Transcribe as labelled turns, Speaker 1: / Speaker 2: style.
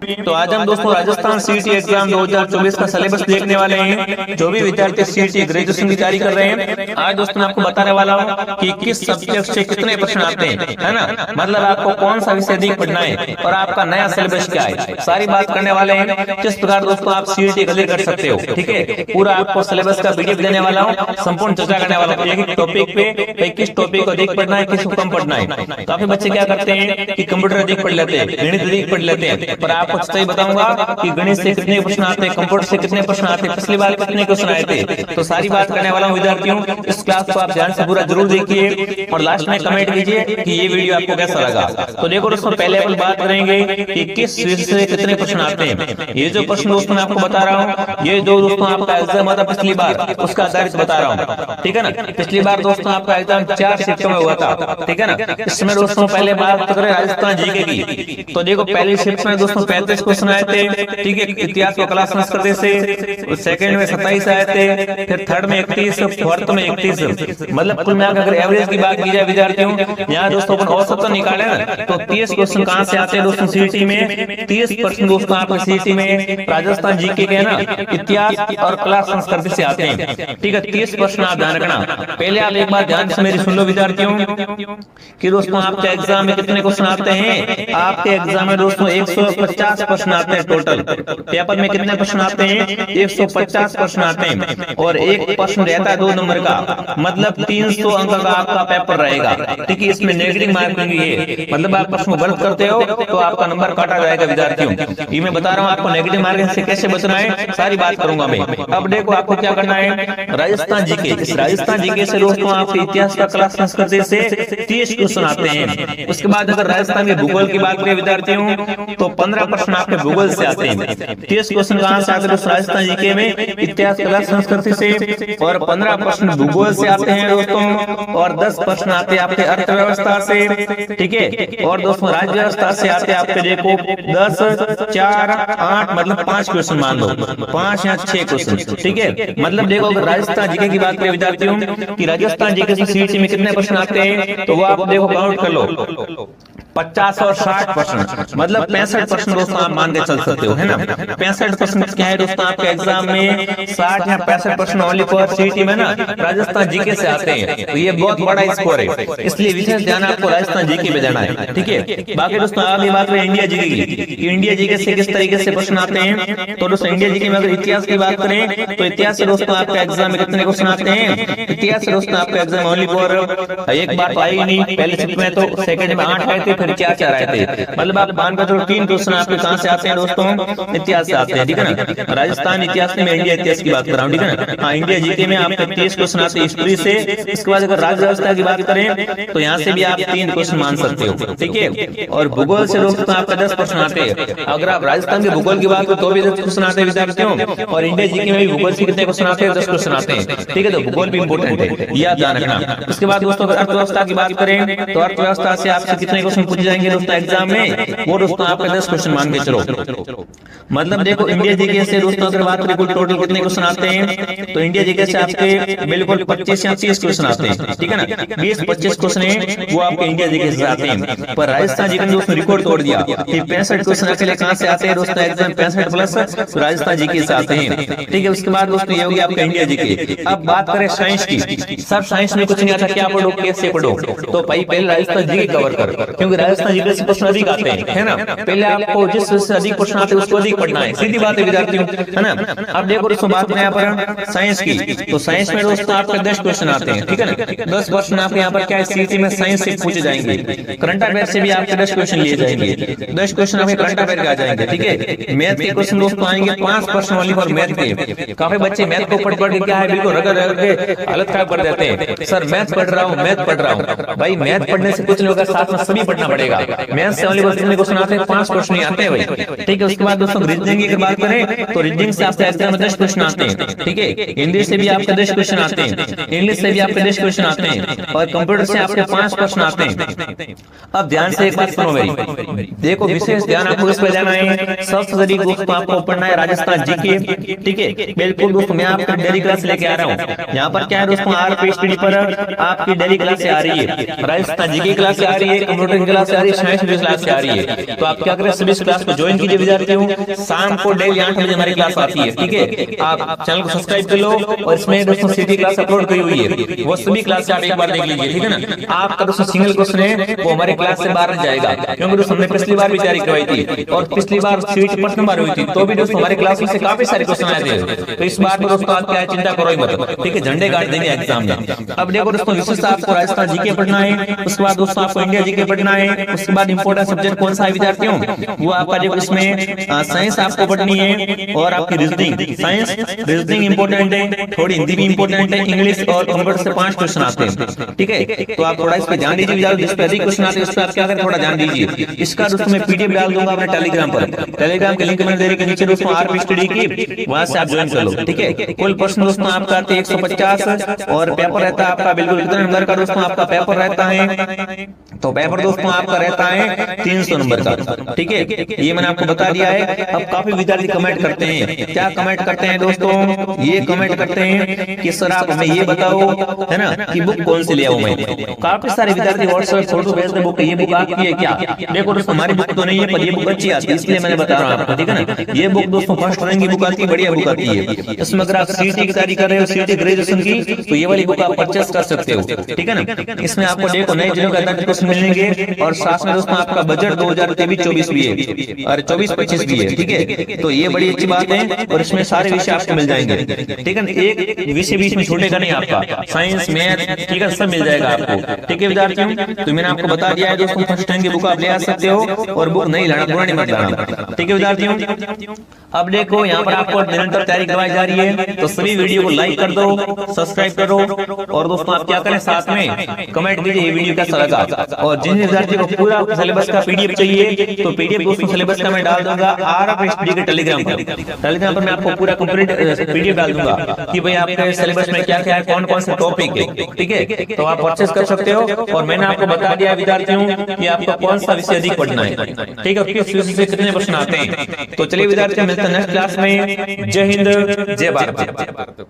Speaker 1: तो आज हम दोस्तों राजस्थान सीईटी एग्जाम 2024 का सिलेबस देखने वाले हैं। जो भी विद्यार्थी सीईटी ग्रेजुएशन की तैयारी कर रहे हैं, आज दोस्तों मैं आपको बताने वाला हूँ कि किस सब्जेक्ट से कितने प्रश्न आते हैं, है ना। मतलब आपको कौन सा विषय अधिक पढ़ना है और आपका नया सिलेबस क्या है, सारी बात करने वाले हैं। किस प्रकार दोस्तों आप सीईटी क्लियर कर सकते हो, ठीक है। पूरा आपको सिलेबस का पीडीएफ देने वाला हूँ, संपूर्ण चर्चा करने वाला हूँ एक टॉपिक पे, किस टॉपिक को अधिक पढ़ना है, किसको कम पढ़ना है। काफी बच्चे क्या करते हैं कि कंप्यूटर अधिक पढ़ लेते हैं, गणित अधिक पढ़ लेते हैं, पर आपको सही बताऊंगा कि गणित से कितने प्रश्न आते हैं, कंप्यूटर से कितने प्रश्न आते हैं, पिछली बार कितने क्वेश्चन आए थे। तो सारी बात करने वाला हूँ विद्यार्थियों। इस क्लास को आप ध्यान से पूरा जरूर देखिए और लास्ट में कमेंट कीजिए कि ये वीडियो आपको कैसा लगा। तो देखो दोस्तों, पहले अपन बात करेंगे कि किस विषय से कितने प्रश्न आते हैं। ये जो प्रश्न दोस्तों मैं आपको बता रहा हूँ, ये जो दोस्तों आपका एग्जाम था पिछली बार, उसका आधारित बता रहा हूँ, ठीक है ना। पिछली बार दोस्तों आपका एग्जाम 4 शिफ्टों में हुआ था, ठीक है ना। इसमें दोस्तों पहले बात करें राजस्थान जीके की, तो देखो पहली शिफ्ट में दोस्तों 35 क्वेश्चन आए थे, ठीक है। इतिहास को कला संस्कृति से, सेकंड में 27 आए थे, फिर थर्ड में 31, फोर्थ में 31। मतलब कुल मिलाकर अगर एवरेज की बात की जाए विद्यार्थियों, यहाँ दोस्तों अपन औसत निकाले ना, तो 30 क्वेश्चन कहाँ से आते हैं दोस्तों सीईटी में। 30% दोस्तों आपके सीईटी में राजस्थान जीके के ना इतिहास और कला संस्कृति से आते हैं, ठीक है। 30% आप ध्यान रखना। पहले आप एक बार ध्यान से मेरी सुन लो विद्यार्थियों कि दोस्तों आपके एग्जाम में कितने क्वेश्चन आते हैं। आपके एग्जाम में दोस्तों 150 प्रश्न आते हैं टोटल। पेपर में कितने प्रश्न आते हैं, 150 प्रश्न आते हैं, और एक प्रश्न रहता है 2 नंबर का, मतलब 300 अंक का आपका पेपर रहेगा, ठीक है। इसमें नेगेटिव मार्किंग भी है, मतलब आप प्रश्न गलत करते हो तो आपका नंबर काटा जाएगा विद्यार्थियों। ये मैं बता रहा हूँ आपको नेगेटिव मार्किंग से कैसे बचना है, सारी बात करूंगा मैं। अब देखो आपको क्या करना है, राजस्थान जीके, इस राजस्थान जीके से दोस्तों आपके इतिहास का कला संस्कृति से 30 क्वेश्चन आते हैं। उसके बाद अगर राजस्थान के भूगोल की बात करें विद्यार्थियों, तो 15 प्रश्न आपके भूगोल से आते हैं। 30 क्वेश्चन कहाँ से आते हैं राजस्थान जीके में, इतिहास कला संस्कृति से, और 15 प्रश्न भूगोल से आते हैं दोस्तों, और 10 प्रश्न आते हैं आपके अर्थव्यवस्था से, ठीक है। और दोस्तों राज्य व्यवस्था से आते हैं आपके देखो 10, 4, 8, मतलब 5 क्वेश्चन मान लो, 5 या 6 क्वेश्चन, ठीक है। मतलब देखो अगर राजस्थान जीके की बात करें विद्यार्थियों कि राजस्थान जीके से सीईटी में कितने प्रश्न आते हैं, तो वो आप देखो काउंट कर लो, 50 और 60 प्रश्न, मतलब 65 प्रश्न दोस्तों आप मान के चल सकते हो, है ना। 65 प्रश्न क्या है दोस्तों आपके एग्जाम में, 60 या 65 प्रश्न ओनली फॉर सीईटी में ना राजस्थान जीके से आते हैं। तो ये बहुत बड़ा स्कोर है, इसलिए विशेष ध्यान आपको राजस्थान जीके पे देना है, ठीक है। बाकी दोस्तों अभी बात करें इंडिया जीके की, इंडिया जीके से किस तरीके से प्रश्न आते हैं। तो दोस्तों इंडिया जीके में अगर इतिहास की बात करें, तो इतिहास से दोस्तों आपके एग्जाम में कितने क्वेश्चन आते हैं। इतिहास से दोस्तों आपका एग्जाम ओनली फॉर एक बार तो आई नहीं, पहले शिफ्ट में तो सेकंड में 8 आए थे, फिर 4 आए थे, मतलब आप मान कर चलो 3 क्वेश्चन आपके कहां से आते हैं दोस्तों, इतिहास से आते हैं, ठीक है ना। राजस्थान इतिहास में इंडिया इतिहास की बात कर रहा हूं, ठीक है ना। हाँ, इंडिया जीके में आपके 30 क्वेश्चन आते हैं हिस्ट्री से। इसके बाद अगर राज्य व्यवस्था की बात करें तो यहाँ से भी आप 3 क्वेश्चन मान सकते हो, ठीक है। और भूगोल से दोस्तों आपके 10 प्रश्न आते हैं। अगर आप राजस्थान के भूगोल की बात करें तो भी 10 क्वेश्चन आते हैं विद्यार्थियों, और इंडिया जीके में भी भूगोल से कितने क्वेश्चन आते हैं, 10 क्वेश्चन आते हैं, ठीक है। तो भूगोल भी इंपॉर्टेंट है, यह ध्यान रखना। उसके बाद दोस्तों अगर अर्थव्यवस्था की बात करें तो अर्थव्यवस्था से आपसे कितने क्वेश्चन पूछे जाएंगे दोस्तों एग्जाम में, वो दोस्तों आपके 10 क्वेश्चन मान के चलो। मतलब देखो इंडिया जीके से दोस्तों अगर बात करें टोटल कितने क्वेश्चन आते हैं, तो इंडिया जीके से आपके बिल्कुल 25 या 30 क्वेश्चन आते हैं, ठीक है ना। 20-25 क्वेश्चन है वो आपके इंडिया जीके से आते हैं। पर राजस्थान जीके ने दोस्तों रिकॉर्ड तोड़ दिया कि 65 क्वेश्चन अकेले कहां से आते हैं दोस्तों एग्जाम, 65 प्लस राजस्थान जीके से आते हैं, ठीक है। उसके बाद दोस्तों ये होगी आपका इंडिया जीके। अब बात करें साइंस की, सब साइंस में कुछ नहीं आता, क्या पढ़ो कैसे पढ़ो, तो भाई पहले राजस्थान जीके कवर कर, क्योंकि राजस्थान जीके से प्रश्न अधिक आते हैं, है ना। पहले आपको जिस विषय से अधिक प्रश्न आते हैं उसको अधिक पढ़ना है, सीधी बात है विद्यार्थियों, है ना। अब देखो दोस्तों बात करें यहाँ पर साइंस की, तो साइंस में दोस्तों आपके 10 क्वेश्चन आते हैं, ठीक है ना। 10 क्वेश्चन आपके यहाँ पर क्या है सीईटी में साइंस से पूछे जाएंगे। करंट अफेयर से भी आपके 10 क्वेश्चन लिए जाएंगे, 10 क्वेश्चन आपके करंट अफेयर के आ जाएंगे, ठीक है। मैथ के क्वेश्चन दोस्तों आएंगे 5 प्रश्न ओनली फॉर मैथ के। काफी बच्चे मैथ को पढ़ के क्या है बिल्कुल रगड़ के हालत खराब कर देते हैं, सर मैथ पढ़ रहा हूँ, मैथ पढ़ रहा हूँ। भाई मैथ पढ़ने से कुछ नहीं होगा, साथ में सभी पढ़ना पड़ेगा। मैथ से ओनली कितने क्वेश्चन आते हैं, 5 क्वेश्चन नहीं आते हैं भाई, ठीक है। उसके बाद दोस्तों रीजनिंग की बात करें तो रीजनिंग से आपके एग्जाम में 10 क्वेश्चन आते हैं, ठीक है। इंग्लिश से भी आपके 10 क्वेश्चन आते हैं, इंग्लिश से भी आपके 10 क्वेश्चन आते हैं, और कंप्यूटर से आपके 5 प्रश्न आते हैं। अब ध्यान से एक बात सुनो मेरी, देखो विशेष ध्यान आपको इस पर देना है। सबसे अधिक दोस्तों आपको पढ़ना है राजस्थान जीके, ठीक है। बिल्कुल दोस्तों मैं आपका डेली क्लास लेके आ रहा हूँ। यहाँ पर क्या है दोस्तों, RPSTD पर आपकी डेली क्लास आ रही है, राजस्थान जीके क्लास आ रही है, कंप्यूटर क्लास आ रही है, साइंस की क्लास आ रही है। तो आप क्या करें, सभी क्लास को ज्वाइन कीजिए विद्यार्थियों। शाम को डेली 8 बजे हमारी क्लास आती है, ठीक है। आप चैनल को सब्सक्राइब कर लो और इसमें दोस्तों सीटी क्लास अपलोड करी हुई है, वो सभी क्लास आप एक बार देख लीजिए, ठीक है ना। आपका दोस्तों सिंगल क्वेश्चन है वो हमारे क्लास से बाहर जाएगा, क्योंकि दोस्तों हमने पिछली बार भी तैयारी करवाई थी और पिछली बार सीटी प्रश्न बार हुई थी, तो भी दोस्तों हमारे क्लास में से काफी सारे क्वेश्चन आए थे। तो इस बार दोस्तों आप क्या चिंता करो ही मत, ठीक है, झंडे गाड़ देंगे एग्जाम में। अब देखो दोस्तों, विशेष आपको राजस्थान जीके पढ़ना है, उसके बाद दोस्तों आपको इंडिया जीके पढ़ना है, उसके बाद इंपोर्टेंट सब्जेक्ट कौन सा है विद्यार्थियों, वो आपका देखो इसमें साइंस आपको पढ़नी है और आपकी रीजनिंग, साइंस रीजनिंग इंपोर्टेंट है, थोड़ी हिंदी भी इंपोर्टेंट है, इंग्लिश और कंप्यूटर से 5 क्वेश्चन आते हैं, ठीक है। तो आप थोड़ा इस पे ध्यान दीजिए, जिस पे अधिक क्वेश्चन आते हैं उस पे आप क्या करें, थोड़ा ध्यान दीजिए। इसका दोस्तों मैं पीडीएफ डाल दूंगा अपने टेलीग्राम पर, टेलीग्राम के लिंक मैंने दे रखी है नीचे दोस्तों, आरपी स्टडी की, वहां से आप ज्वाइन कर लो, ठीक है। कुल प्रश्न दोस्तों आपका आते हैं 150 और पेपर रहता है आपका बिल्कुल कितने नंबर का दोस्तों आपका पेपर रहता है, तो पेपर दोस्तों आपका रहता है 300 नंबर का, ठीक है। ये मैंने आपको बता दिया है। अब काफी विद्यार्थी कमेंट करते हैं, क्या कमेंट करते हैं दोस्तों, ये कमेंट करते हैं कि सर आप हमें ये बताओ, है ना, कि बुक कौन सी ले आऊं मैं। काफी सारे विद्यार्थी व्हाट्सएप फोटो भेजते बुक, ये बुक आपकी है क्या। देखो दोस्तों, हमारी बुक तो नहीं है पर ये बुक अच्छी आती है, इसलिए मैंने बता रहा हूं आपको, ठीक है ना। ये बुक दोस्तों फर्स्ट रैंक की बुक आती है, बढ़िया बुक आती है। इसमें अगर आप सीटी की तैयारी कर रहे हो, सीटी ग्रेजुएशन की, तो ये वाली बुक आप परचेस कर सकते हो, ठीक है ना। इसमें आपको देखो नए जिलों का क्वेश्चन मिलेंगे और साथ में दोस्तों आपका बजट 2023-24 भी है और 24-25 भी है, ठीक है। तो ये बड़ी अच्छी बात है और इसमें सारे विषय आपको मिल जाएंगे, ठीक है ना। एक विषय बीच में छूटेगा नहीं आपका, साइंस मैथ, ठीक है, सब मिल जाएगा आपको, ठीक है विद्यार्थियों। तो मैंने आपको बता दिया है दोस्तों, फर्स्ट रैंक की बुक आप ले आ सकते हो और बुक नहीं लाना, पुरानी मत लाना, ठीक है विद्यार्थियों। अब देखो यहाँ पर आपको निरंतर तैयारी करवाई जा रही है, तो सभी वीडियो को लाइक कर दो, सब्सक्राइब करो और दोस्तों आप क्या करें, साथ में कमेंट कीजिए ये वीडियो कैसा लगा। और जिन विद्यार्थी को पूरा सिलेबस का पीडीएफ चाहिए, तो पीडीएफ दोस्तों सिलेबस का मैं डाल दूंगा आरपी के टेलीग्राम पर, टेलीग्राम पर मैं आपको पूरा कंप्लीट पीडीएफ डाल दूंगा कि भाई आपके सिलेबस में क्या क्या है, कौन कौन से टॉपिक है, ठीक है। तो आप परचेस कर सकते हो और मैंने आपको बता दिया विद्यार्थियों कि आपको कौन सा विषय अधिक पढ़ना है, ठीक है, किस विषय से कितने प्रश्न आते हैं। तो चलिए विद्यार्थियों, मिलते हैं नेक्स्ट क्लास में। जय हिंद, जय भारत।